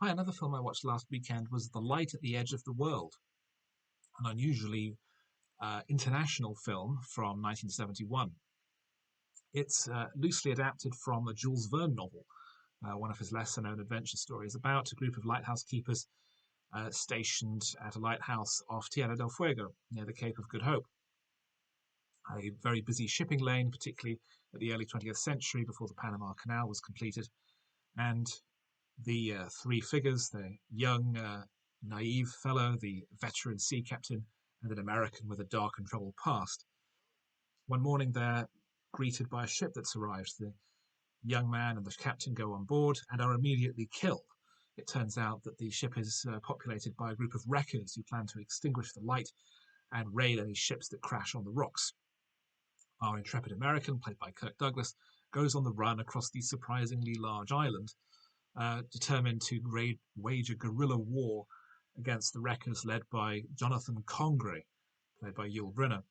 Hi, another film I watched last weekend was The Light at the Edge of the World, an unusually international film from 1971. It's loosely adapted from a Jules Verne novel, one of his lesser known adventure stories, about a group of lighthouse keepers stationed at a lighthouse off Tierra del Fuego, near the Cape of Good Hope. A very busy shipping lane, particularly at the early 20th century before the Panama Canal was completed. And the three figures, the young, naive fellow, the veteran sea captain, and an American with a dark and troubled past. One morning, they're greeted by a ship that's arrived. The young man and the captain go on board and are immediately killed. It turns out that the ship is populated by a group of wreckers who plan to extinguish the light and raid any ships that crash on the rocks. Our intrepid American, played by Kirk Douglas, goes on the run across the surprisingly large island, determined to wage a guerrilla war against the wreckers led by Jonathan Congre, played by Yul Brynner.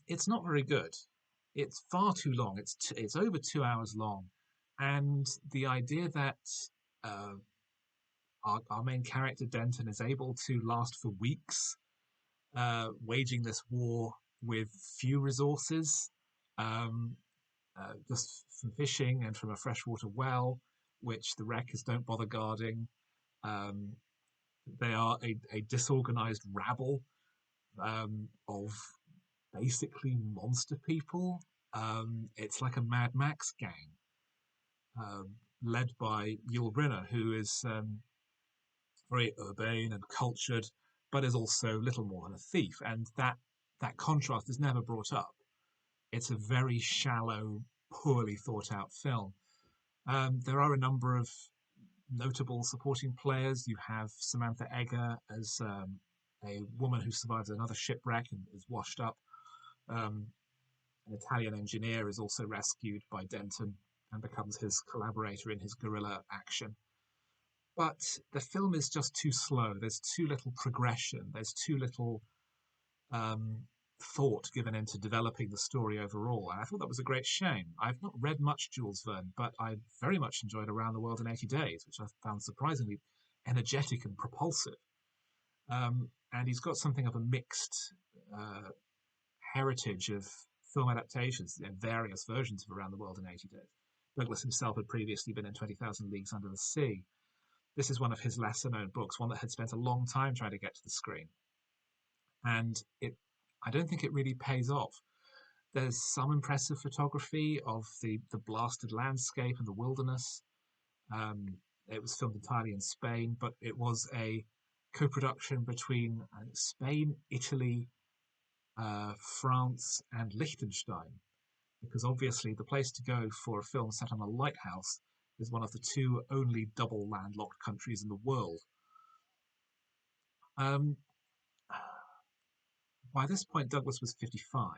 It's not very good. It's far too long. It's over 2 hours long, and the idea that uh, our main character Denton is able to last for weeks, waging this war with few resources, um, just from fishing and from a freshwater well, which the wreckers don't bother guarding. Um, they are a disorganized rabble of basically monster people. It's like a Mad Max gang, led by Yul Brynner, who is very urbane and cultured, but is also little more than a thief. And that contrast is never brought up. It's a very shallow, poorly thought out film. There are a number of notable supporting players. You have Samantha Eggar as a woman who survives another shipwreck and is washed up. Um, an Italian engineer is also rescued by Denton and becomes his collaborator in his guerrilla action. But the film is just too slow. There's too little progression. There's too little um, thought given into developing the story overall. And I thought that was a great shame. I've not read much Jules Verne, but I very much enjoyed Around the World in 80 Days, which I found surprisingly energetic and propulsive. And he's got something of a mixed heritage of film adaptations in various versions of Around the World in 80 Days. Douglas himself had previously been in 20,000 Leagues Under the Sea. This is one of his lesser known books, one that had spent a long time trying to get to the screen. And I don't think it really pays off. There's some impressive photography of the blasted landscape and the wilderness. It was filmed entirely in Spain, but it was a co-production between Spain, Italy, France, and Liechtenstein, because obviously the place to go for a film set on a lighthouse is one of the two only double landlocked countries in the world. Um, by this point, Douglas was 55,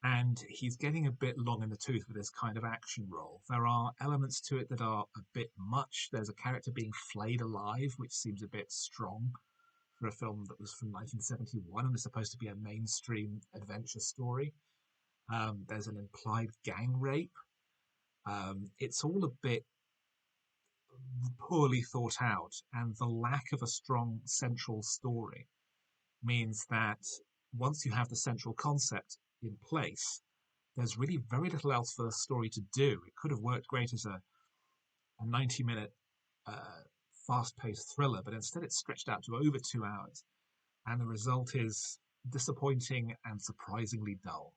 and he's getting a bit long in the tooth with this kind of action role. There are elements to it that are a bit much. There's a character being flayed alive, which seems a bit strong for a film that was from 1971 and was supposed to be a mainstream adventure story. There's an implied gang rape. It's all a bit poorly thought out, and the lack of a strong central story means that once you have the central concept in place, there's really very little else for the story to do. It could have worked great as a 90-minute uh, fast paced thriller, but instead it's stretched out to over 2 hours. And the result is disappointing and surprisingly dull.